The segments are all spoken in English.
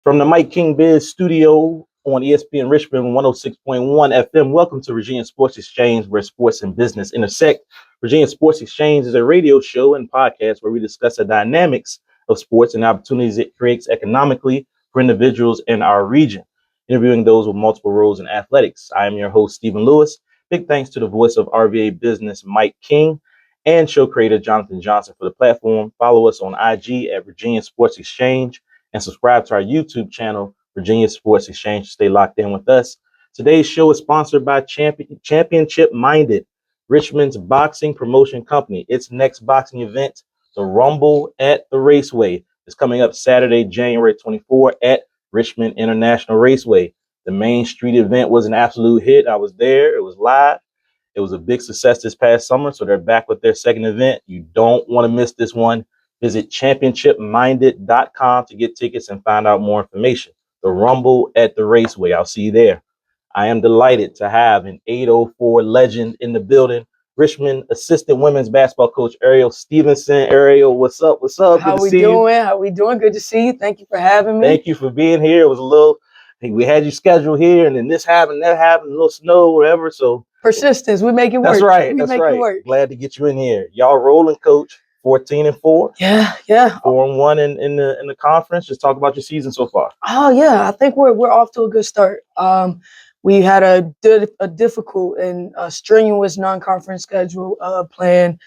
From the Mike King Biz studio on ESPN Richmond 106.1 FM, welcome to Virginia Sports Exchange, where sports and business intersect. Virginia Sports Exchange is a radio show and podcast where we discuss the dynamics of sports and opportunities it creates economically for individuals in our region, interviewing those with multiple roles in athletics. I am your host, Stephen Lewis. Big thanks to the voice of RVA Business, Mike King, and show creator Jonathan Johnson for the platform. Follow us on IG at Virginia Sports Exchange and subscribe to our YouTube channel, Virginia Sports Exchange, to stay locked in with us. Today's show is sponsored by Championship Minded, Richmond's boxing promotion company. Its next boxing event, the Rumble at the Raceway, is coming up Saturday, January 24 at Richmond International Raceway. The Main Street event was an absolute hit. I was there. It was live. It was a big success this past summer, so they're back with their second event. You don't want to miss this one. Visit championshipminded.com to get tickets and find out more information. The Rumble at the Raceway. I'll see you there. I am delighted to have an 804 legend in the building, Richmond assistant women's basketball coach Ariel Stephenson. Ariel, what's up? What's up? How we doing? How we doing? Good to see you. Thank you for having me. Thank you for being here. It was I think we had you scheduled here, and then this happened, that happened, a little snow, whatever. So persistence, we make it work. That's right. We that's make right. It work. Glad to get you in here. Y'all rolling, coach. 14-4. Yeah. 4-1 in the conference. Just talk about your season so far. Oh yeah, I think we're off to a good start. We had a difficult and strenuous non-conference schedule planned.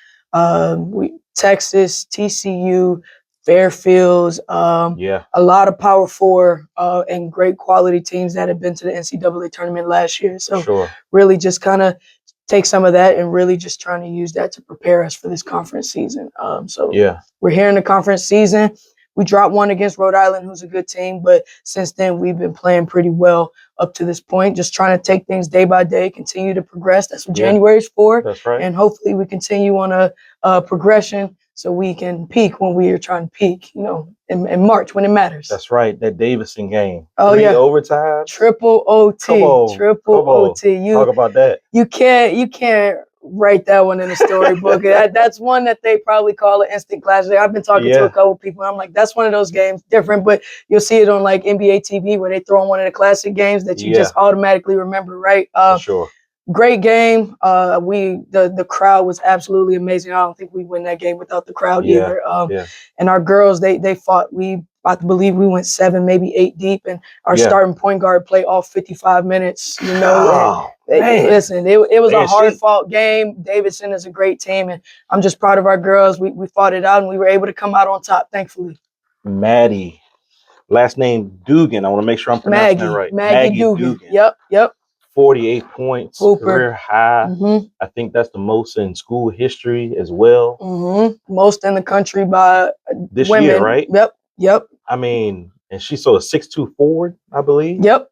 Texas, TCU, Fairfields, a lot of Power Four and great quality teams that have been to the NCAA tournament last year. So really just kind of take some of that and really just trying to use that to prepare us for this conference season. We're here in the conference season. We dropped one against Rhode Island, who's a good team, but since then we've been playing pretty well up to this point, just trying to take things day by day, continue to progress. That's what January's for. That's right. And hopefully we continue on a progression so we can peak when we are trying to peak, in March when it matters. That's right. That Davison game. Oh, 3 yeah. overtime. Triple OT. Come on. OT. Talk about that. You can't write that one in the storybook. That's one that they probably call an instant classic. I've been talking to a couple people. I'm like, that's one of those games, different, but you'll see it on like NBA TV where they throw on one of the classic games that you just automatically remember, right? For sure. Great game. The crowd was absolutely amazing. I don't think we win that game without the crowd either. And our girls, they fought. I believe we went 7, maybe 8 deep, and our starting point guard played all 55 minutes. Listen, it was a hard-fought game. Davidson is a great team, and I'm just proud of our girls. We fought it out, and we were able to come out on top, thankfully. Maddie, last name Dugan. I want to make sure I'm pronouncing that right. Maggie Dugan. Yep. 48 points, career high. Mm-hmm. I think that's the most in school history as well. Mm-hmm. Most in the country by this women. Year, right? Yep. I mean, and she's a 6'2" forward, I believe. Yep.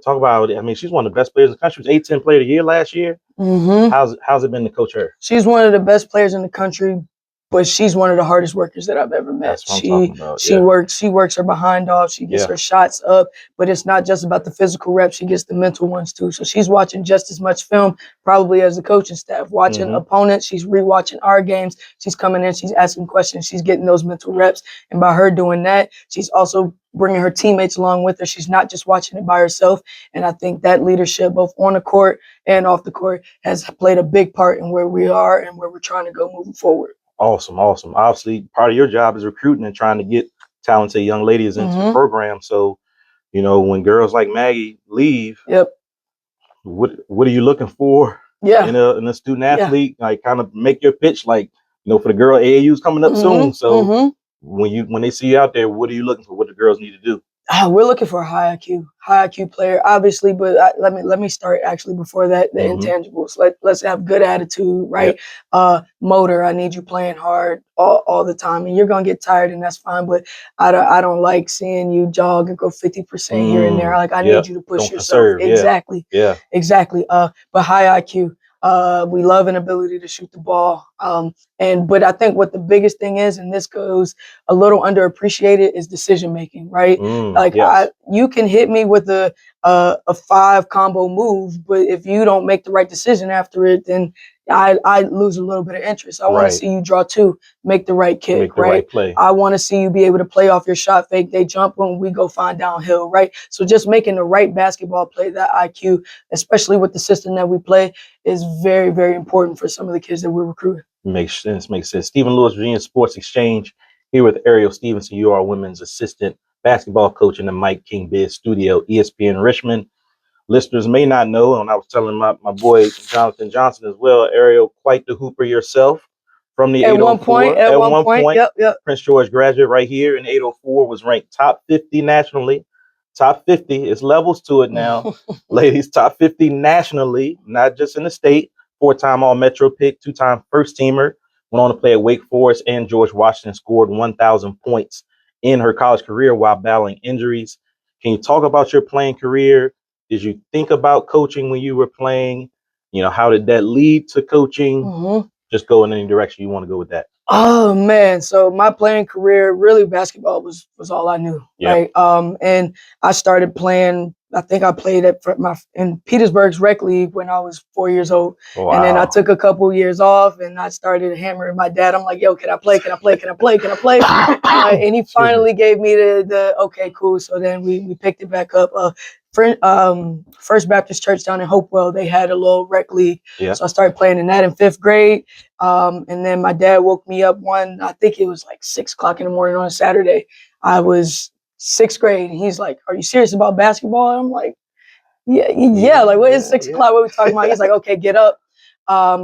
Talk about it. I mean, she's one of the best players in the country. She was A-10 player of the year last year. Mm-hmm. How's it been to coach her? She's one of the best players in the country, but she's one of the hardest workers that I've ever met. That's what I'm talking about. She works her behind off. She gets her shots up, but it's not just about the physical reps. She gets the mental ones too. So she's watching just as much film probably as the coaching staff, watching opponents. She's rewatching our games. She's coming in. She's asking questions. She's getting those mental reps. And by her doing that, she's also bringing her teammates along with her. She's not just watching it by herself. And I think that leadership, both on the court and off the court, has played a big part in where we are and where we're trying to go moving forward. Awesome. Obviously, part of your job is recruiting and trying to get talented young ladies into the program. So, when girls like Maggie leave, what are you looking for in a student athlete? Like, kind of make your pitch, like, for the girl AAU's coming up soon. So when they see you out there, what are you looking for? What the girls need to do? We're looking for a high IQ player, obviously. But let me start actually before that. The intangibles. Let's have good attitude, right? Motor. I need you playing hard all the time, and you're gonna get tired, and that's fine. But I don't like seeing you jog and go 50% here and there. Like I need you to push yourself. Exactly. But high IQ. We love an ability to shoot the ball. But I think what the biggest thing is, and this goes a little underappreciated, is decision making, right? You can hit me with a 5 combo move, but if you don't make the right decision after it, then I lose a little bit of interest. I want to see you draw two, make the right kick, make the right play. I want to see you be able to play off your shot fake. They jump when we go find downhill, right? So just making the right basketball play, that IQ, especially with the system that we play, is very, very important for some of the kids that we're recruiting. Makes sense. Stephen Lewis, Virginia Sports Exchange, here with Ariel Stephenson. You are women's assistant basketball coach in the Mike King Biz Studio, ESPN Richmond. Listeners may not know, and I was telling my boy Jonathan Johnson as well, Ariel, quite the hooper yourself from the 804. At one point, yep. Prince George graduate right here in 804, was ranked top 50 nationally. Top 50 is levels to it now. Ladies, top 50 nationally, not just in the state. 4-time All-Metro pick, 2-time first teamer. Went on to play at Wake Forest and George Washington, scored 1,000 points in her college career while battling injuries. Can you talk about your playing career? Did you think about coaching when you were playing? How did that lead to coaching? Just go in any direction you want to go with that. Oh man, so my playing career, really basketball was all I knew, right? And I started playing. I think I played in Petersburg's rec league when I was 4 years old, and then I took a couple years off, and I started hammering my dad. I'm like, "Yo, can I play? Can I play? Can I play? Can I play?" And he finally gave me the okay, cool. So then we picked it back up. First Baptist Church down in Hopewell, they had a little rec league. So I started playing in that in 5th grade. And then my dad woke me up I think it was like 6 o'clock in the morning on a Saturday. I was 6th grade, and he's like, "Are you serious about basketball?" And I'm like, yeah. Like, what is 6 o'clock? What are we talking about? He's like, "Okay, get up."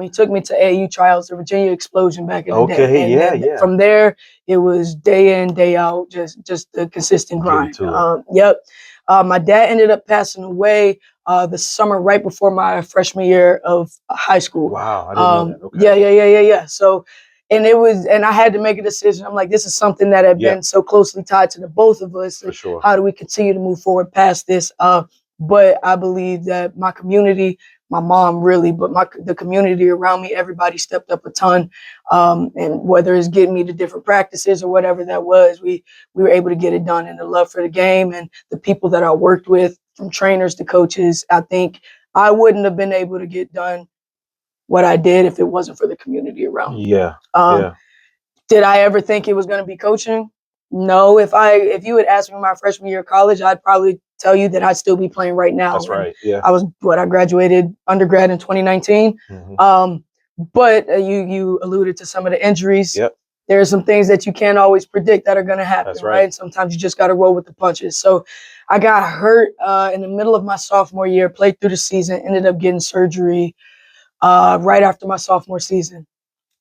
He took me to AAU tryouts, the Virginia Explosion back in the day. And from there, it was day in, day out, just the consistent grind. My dad ended up passing away the summer right before my freshman year of high school. Wow, I didn't know that. Okay. Yeah. So, and I had to make a decision. I'm like, this is something that had been so closely tied to the both of us. For sure. How do we continue to move forward past this? But I believe that my community, my mom really, but the community around me, everybody stepped up a ton. And whether it's getting me to different practices or whatever that was, we were able to get it done. And the love for the game and the people that I worked with, from trainers to coaches, I think I wouldn't have been able to get done what I did if it wasn't for the community around me. Did I ever think it was going to be coaching? No. If you had asked me my freshman year of college, I'd probably tell you that I'd still be playing right now. That's right. Yeah. I graduated undergrad in 2019. But you alluded to some of the injuries. There are some things that you can't always predict that are going to happen. That's right. Sometimes you just got to roll with the punches. So I got hurt in the middle of my sophomore year, played through the season, ended up getting surgery right after my sophomore season.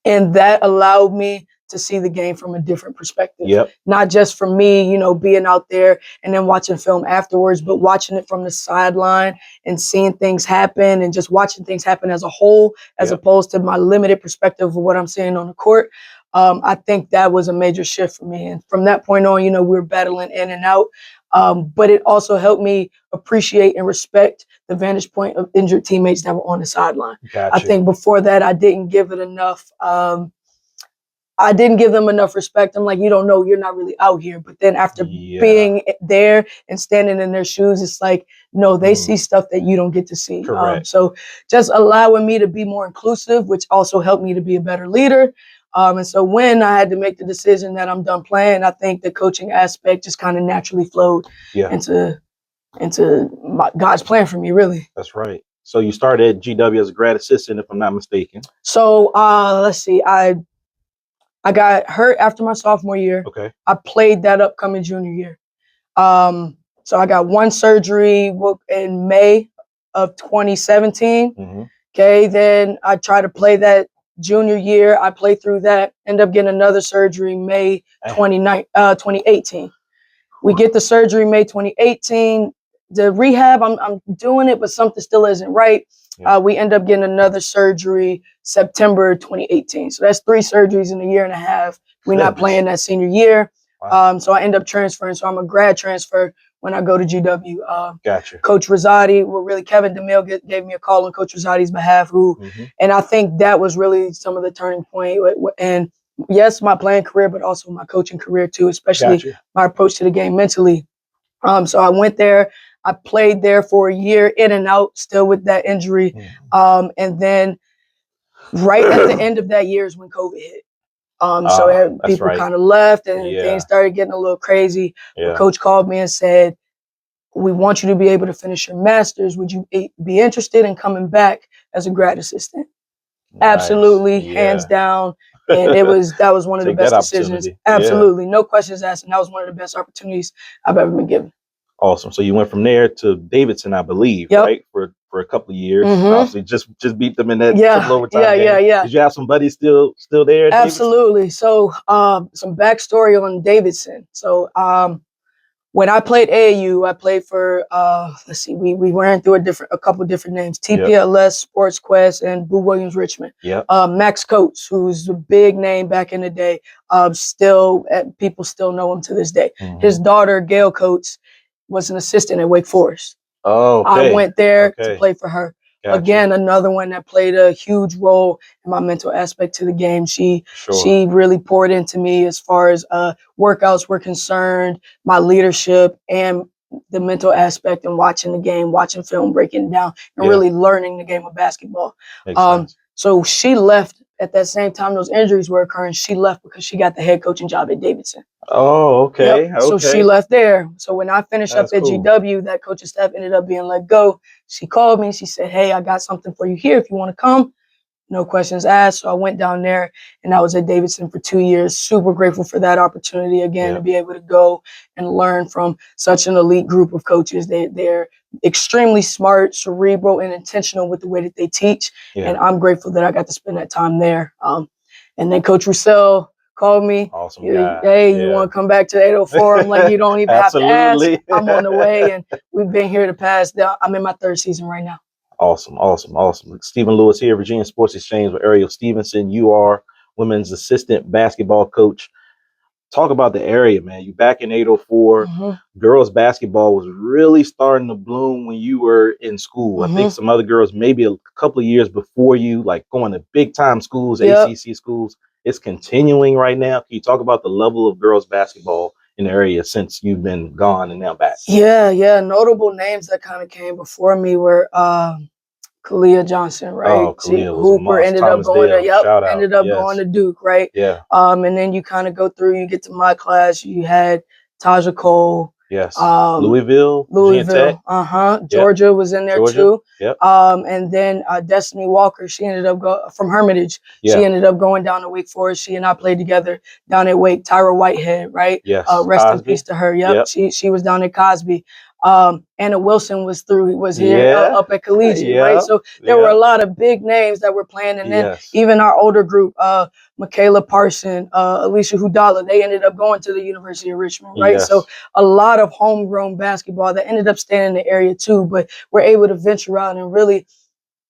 And that allowed me to see the game from a different perspective. Not just from me, being out there and then watching film afterwards, but watching it from the sideline and seeing things happen and just watching things happen as a whole, as opposed to my limited perspective of what I'm seeing on the court. I think that was a major shift for me. And from that point on, we were battling in and out. But it also helped me appreciate and respect the vantage point of injured teammates that were on the sideline. I think before that, I didn't give it enough. I didn't give them enough respect. I'm like, you don't know, you're not really out here. But then after being there and standing in their shoes, it's like, no, they see stuff that you don't get to see. So just allowing me to be more inclusive, which also helped me to be a better leader. And so when I had to make the decision that I'm done playing, I think the coaching aspect just kind of naturally flowed into God's plan for me, really. That's right. So you started at GW as a grad assistant, if I'm not mistaken. So let's see. I got hurt after my sophomore year. I played that upcoming junior year. So I got one surgery in May of 2017. Then I tried to play that junior year. I played through that, end up getting another surgery May 2018. We get the surgery May 2018. The rehab, I'm doing it, but something still isn't right. We end up getting another surgery September 2018. So that's 3 surgeries in a year and a half. We're not playing that senior year. So I end up transferring. So I'm a grad transfer when I go to GW. Coach Rosati, Kevin DeMille gave me a call on Coach Rosati's behalf, and I think that was really some of the turning point. And yes, my playing career, but also my coaching career too, especially my approach to the game mentally. So I went there. I played there for a year, in and out, still with that injury. And then right at the end of that year is when COVID hit. So people kind of left and things started getting a little crazy. But Coach called me and said, we want you to be able to finish your master's. Would you be interested in coming back as a grad assistant? Nice. Absolutely, hands down. And that was one of the best decisions. Absolutely, no questions asked. And that was one of the best opportunities I've ever been given. Awesome. So you went from there to Davidson, I believe, right? For a couple of years. Obviously, just beat them in that triple overtime game. Yeah. Did you have some buddies still there? At Absolutely. So some backstory on Davidson. So when I played AAU, I played for let's see, we ran through a couple different names: TPLS, Sports Quest, and Boo Williams Richmond. Max Coates, who's a big name back in the day, people still know him to this day. His daughter Gail Coates was an assistant at Wake Forest. I went there to play for her. Gotcha. Again, another one that played a huge role in my mental aspect to the game. She really poured into me as far as workouts were concerned, my leadership, and the mental aspect and watching the game, watching film, breaking it down, and really learning the game of basketball. So she left at that same time those injuries were occurring. She left because she got the head coaching job at Davidson. So she left there. So when I finished up at GW, that coaching staff ended up being let go. She called me. She said, hey, I got something for you here if you want to come. No questions asked. So I went down there and I was at Davidson for 2 years. Super grateful for that opportunity again to be able to go and learn from such an elite group of coaches. They're extremely smart, cerebral, and intentional with the way that they teach. And I'm grateful that I got to spend that time there. And then Coach Roussel called me. Awesome. Hey, you want to come back to 804? I'm like, you don't even have to ask. I'm on the way. And we've been here the past, I'm in my 3rd season right now. Awesome. Stephen Lewis here, Virginia Sports Exchange with Ariel Stephenson. You are women's assistant basketball coach. Talk about the area, man. You back in 804. Girls basketball was really starting to bloom when you were in school. I think some other girls, maybe a couple of years before you, like going to big time schools, ACC schools. It's continuing right now. Can you talk about the level of girls basketball in the area since you've been gone and now back? Yeah. Notable names that kind of came before me were Kalia Johnson, right? Hooper ended up going to Duke, right? And then you kind of go through, you get to my class, you had Taja Cole. Louisville. Georgia was in there too. And then Destiny Walker, she ended up from Hermitage. She ended up going down to Wake Forest. She and I played together down at Wake. Tyra Whitehead, right? Rest in peace to her. She was down at Cosby. Anna Wilson was here up at Collegiate, right? So there were a lot of big names that were playing, and then even our older group, Michaela Parson, Alicia Hudala, they ended up going to the University of Richmond, right? So a lot of homegrown basketball that ended up staying in the area too, but we're able to venture out and really,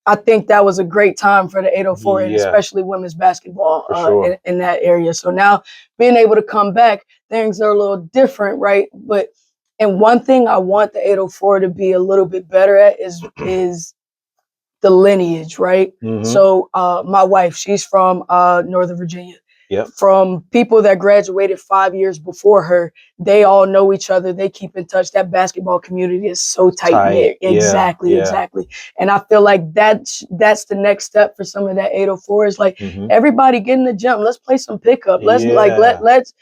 I think that was a great time for the 804 and especially women's basketball in that area. So now being able to come back, things are a little different, right? And one thing I want the 804 to be a little bit better at is the lineage, right? So my wife, she's from Northern Virginia. From people that graduated 5 years before her, they all know each other. They keep in touch. That basketball community is so tight-knit. Exactly. And I feel like that's the next step for some of that 804 is like everybody get in the gym. Let's play some pickup. Let's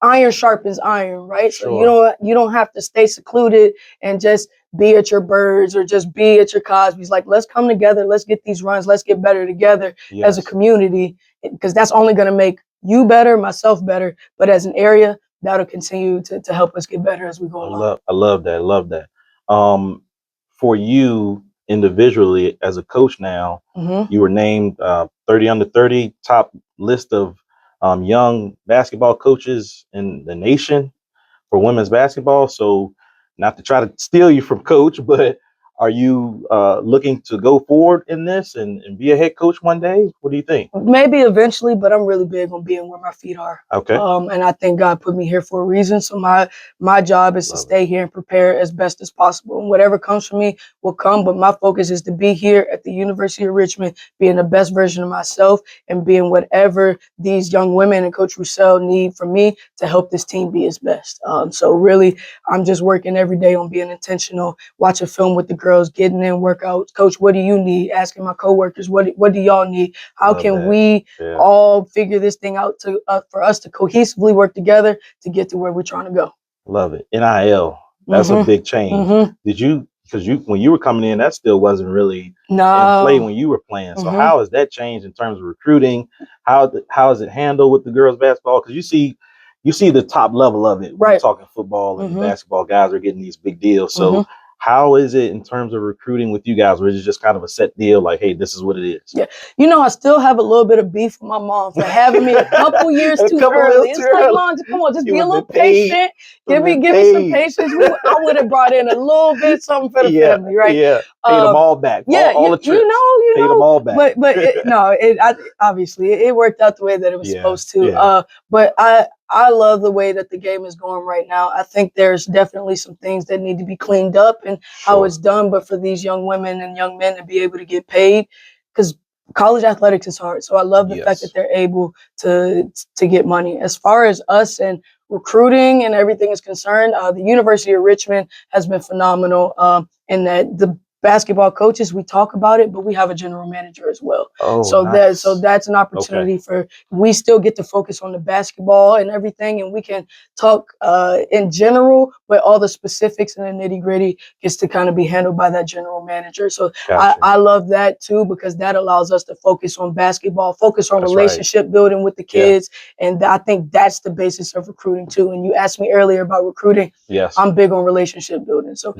iron sharpens iron, right? So you don't have to stay secluded and just be at your Birds or just be at your Cosbys. Like, let's come together. Let's get these runs. Let's get better together as a community, because that's only going to make you better, myself better. But as an area, that'll continue to help us get better as we go along. I love that. For you individually as a coach now, you were named 30 under 30 top list of young basketball coaches in the nation for women's basketball. So not to try to steal you from coach, but are you looking to go forward in this and be a head coach one day? What do you think? Maybe eventually, but I'm really big on being where my feet are. And I think God put me here for a reason. So my job is to stay here and prepare as best as possible. And whatever comes from me will come. But my focus is to be here at the University of Richmond, being the best version of myself and being whatever these young women and Coach Roussel need from me to help this team be its best. So really, I'm just working every day on being intentional, watching film with the girls, girls, getting in workouts. Coach, what do you need? Asking my coworkers, what do y'all need? How can we all figure this thing out to for us to cohesively work together to get to where we're trying to go? Love it. NIL, that's a big change. Did you, because when you were coming in, that still wasn't really in play when you were playing. So how has that changed in terms of recruiting? How is it handled with the girls basketball? Because you see the top level of it when you're talking football and basketball guys are getting these big deals. So how is it in terms of recruiting with you guys? Or is it just kind of a set deal like, hey, this is what it is? Yeah. You know, I still have a little bit of beef with my mom for having me a couple years too early. It's like, Mom, come on, just be a little patient. Give me some patience. I would have brought in a little bit something for the family, right? Yeah. Paid them all back. Yeah, all the trips. You paid know. them all back. But obviously it worked out the way that it was supposed to. Yeah. But I love the way that the game is going right now. I think there's definitely some things that need to be cleaned up and how it's done. But for these young women and young men to be able to get paid, because college athletics is hard. So I love the fact that they're able to get money. As far as us and recruiting and everything is concerned, the University of Richmond has been phenomenal in that the basketball coaches, we talk about it, but we have a general manager as well. So that's an opportunity for, we still get to focus on the basketball and everything, and we can talk in general, but all the specifics and the nitty gritty gets to kind of be handled by that general manager. So I love that too, because that allows us to focus on basketball, focus on relationship building with the kids. And I think that's the basis of recruiting too. And you asked me earlier about recruiting. Yes. I'm big on relationship building. So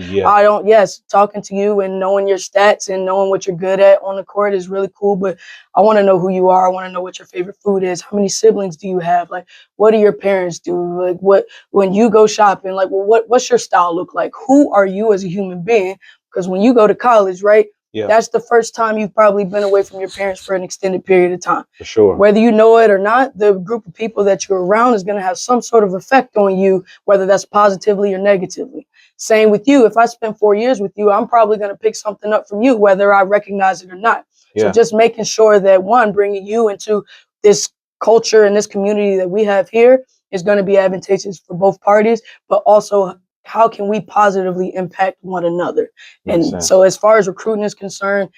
talking to you and knowing your stats and knowing what you're good at on the court is really cool. But I want to know who you are. I want to know what your favorite food is. How many siblings do you have? Like, what do your parents do? Like, when you go shopping, like, well, what's your style look like? Who are you as a human being? Because when you go to college, right? Yeah. That's the first time you've probably been away from your parents for an extended period of time. For sure. Whether you know it or not, the group of people that you're around is going to have some sort of effect on you, whether that's positively or negatively. Same with you. If I spend 4 years with you, I'm probably going to pick something up from you, whether I recognize it or not. Yeah. So just making sure that, one, bringing you into this culture and this community that we have here is going to be advantageous for both parties, but also how can we positively impact one another? Makes sense. So as far as recruiting is concerned,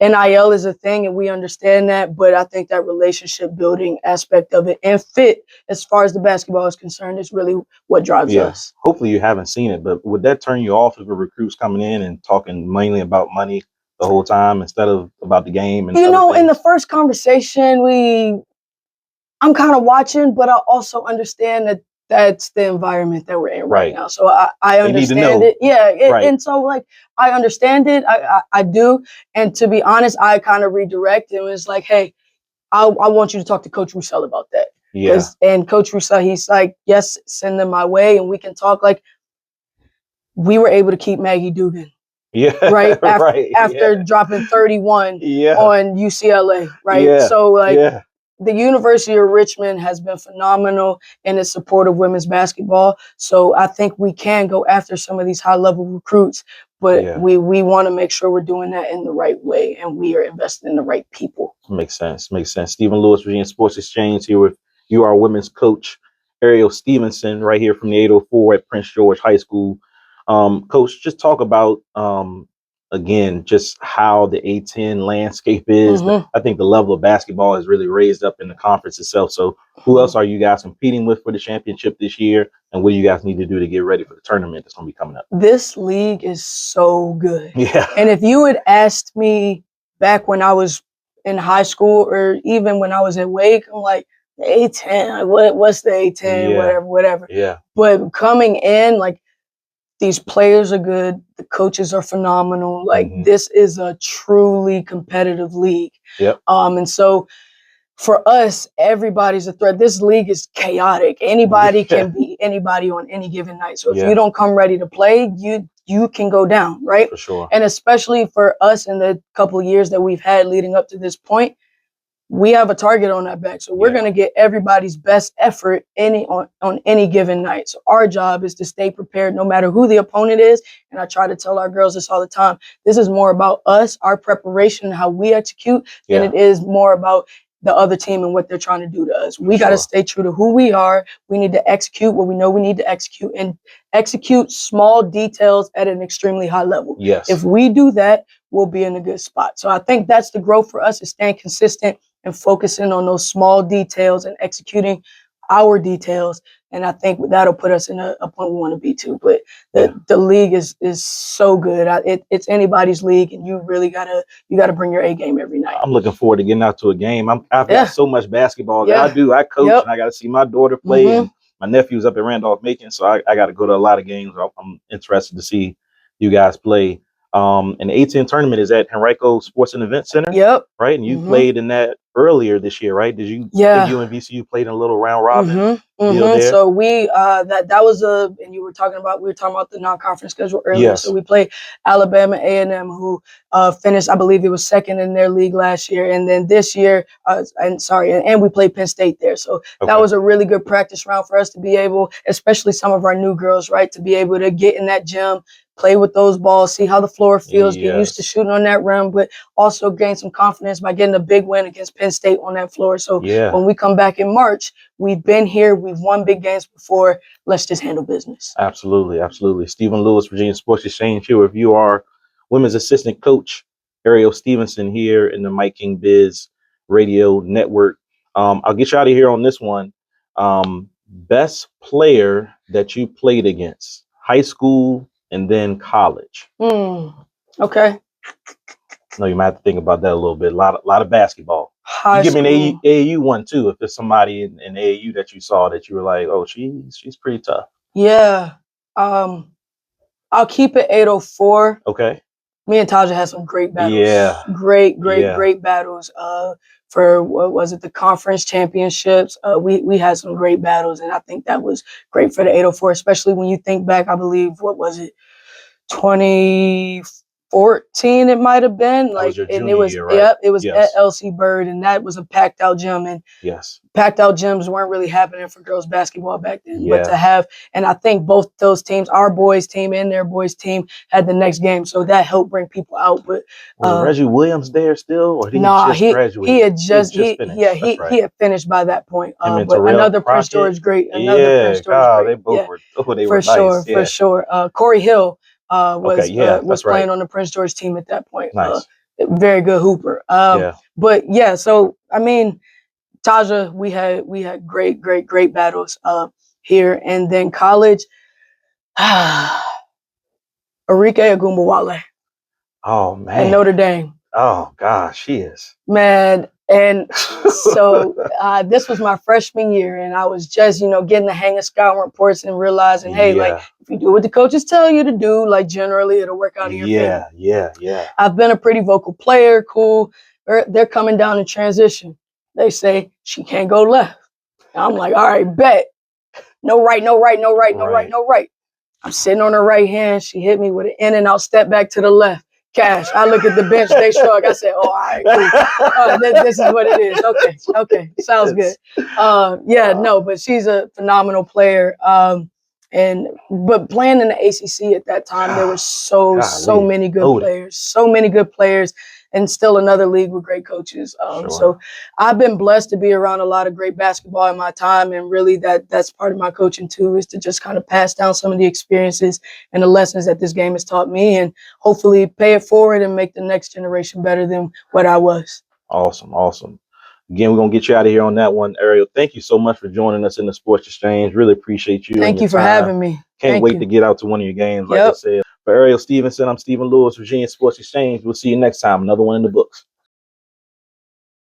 NIL is a thing and we understand that, but I think that relationship building aspect of it and fit as far as the basketball is concerned is really what drives us. Hopefully you haven't seen it, but would that turn you off if a recruit's coming in and talking mainly about money the whole time instead of about the game? And in the first conversation, I'm kind of watching, but I also understand that that's the environment that we're in right now. So I understand it. Yeah. And so like, I understand it. I do. And to be honest, I kind of redirect. It was like, hey, I want you to talk to Coach Roussel about that. Yeah. And Coach Roussel, he's like, yes, send them my way and we can talk. Like, we were able to keep Maggie Dugan. Yeah. Right. After dropping 31 on UCLA. Right. Yeah. So like, the University of Richmond has been phenomenal in its support of women's basketball. So I think we can go after some of these high-level recruits, but we want to make sure we're doing that in the right way and we are investing in the right people. Makes sense. Stephen Lewis, Virginia Sports Exchange, here with you, our women's coach, Ariel Stephenson, right here from the 804 at Prince George High School. Coach, just talk about again, just how the A10 landscape is. I think the level of basketball has really raised up in the conference itself. So who else are you guys competing with for the championship this year? And what do you guys need to do to get ready for the tournament that's going to be coming up? This league is so good. Yeah. And if you had asked me back when I was in high school or even when I was at Wake, I'm like, the A10, like, what's the A10, whatever. Yeah. But coming in, like, these players are good. The coaches are phenomenal. Like this is a truly competitive league. Yep. And so for us, everybody's a threat. This league is chaotic. Anybody can beat anybody on any given night. So if you don't come ready to play, you can go down, right? For sure. And especially for us in the couple of years that we've had leading up to this point, we have a target on our back. So we're going to get everybody's best effort on any given night. So our job is to stay prepared no matter who the opponent is. And I try to tell our girls this all the time. This is more about us, our preparation, how we execute, than it is more about the other team and what they're trying to do to us. We got to stay true to who we are. We need to execute what we know we need to execute, and execute small details at an extremely high level. Yes. If we do that, we'll be in a good spot. So I think that's the growth for us, is staying consistent and focusing on those small details and executing our details. And I think that'll put us in a point we want to be to. But the league is so good. It's anybody's league, and you really gotta bring your A game every night. I'm looking forward to getting out to a game. I've got so much basketball that I do. I coach, and I got to see my daughter play, and my nephew's up at Randolph-Macon, so I got to go to a lot of games. I'm interested to see you guys play. And the A10 tournament is at Henrico Sports and Event Center. Yep. Right, and you played in that earlier this year, right? Did you? Yeah. You and VCU played in a little round robin deal there? So we that was and we were talking about the non-conference schedule earlier. Yes. So we played Alabama A&M, who finished, I believe it was second in their league last year, and then this year, and we played Penn State there. So that was a really good practice round for us to be able, especially some of our new girls, right, to be able to get in that gym, play with those balls, see how the floor feels, get used to shooting on that rim, but also gain some confidence by getting a big win against Penn State on that floor. So when we come back in March, we've been here, we've won big games before. Let's just handle business. Absolutely, absolutely. Stephen Lewis, Virginia Sports Exchange here with you, our women's assistant coach, Ariel Stephenson, here in the Mike King Biz Radio Network. I'll get you out of here on this one. Best player that you played against, high school and then college. Okay. No, you might have to think about that a little bit. A lot of basketball. High Give me an AAU one too, if there's somebody in AAU that you saw that you were like, oh, she's pretty tough. Yeah. I'll keep it 804. Okay. Me and Taja had some great battles. Yeah. Great battles. For what was it, the conference championships? We had some great battles, and I think that was great for the 804, especially when you think back, I believe, what was it, 2014 it might have been, like, and it was year, right? It was at LC Bird, and that was a packed out gym, and packed out gyms weren't really happening for girls basketball back then. But to have, and I think both those teams, our boys team and their boys team, had the next game, so that helped bring people out. But was Reggie Williams there still, or did he just graduate? He had just finished. He had finished by that point. But another Prince George great, Prince George great. They both were they for were sure, nice. for sure. Corey Hill was playing on the Prince George team at that point. Nice. Very good hooper. But yeah, so I mean, Taja, we had great battles here, and then college. Arike Agumbawale. Oh man. At Notre Dame. Oh gosh, she is. Man, and so this was my freshman year, and I was just, getting the hang of scouting reports and realizing, hey, like, if you do what the coaches tell you to do, like, generally it'll work out in your favor. Yeah. I've been a pretty vocal player, cool. They're coming down in transition. They say she can't go left. And I'm like, all right, bet. No right. I'm sitting on her right hand. She hit me with an in and out step back to the left. Cash. I look at the bench. They shrug. I said, "Oh, all right, cool. This is what it is. Okay, sounds good." But she's a phenomenal player. But playing in the ACC at that time, there were so many good players, and still another league with great coaches. So I've been blessed to be around a lot of great basketball in my time, and really that's part of my coaching too, is to just kind of pass down some of the experiences and the lessons that this game has taught me, and hopefully pay it forward and make the next generation better than what I was. Awesome. Again, we're going to get you out of here on that one, Ariel. Thank you so much for joining us in the Sports Exchange. Really appreciate you. Thank you for having me. Can't wait to get out to one of your games, like I said. For Ariel Stephenson, I'm Stephen Lewis, Virginia Sports Exchange. We'll see you next time. Another one in the books.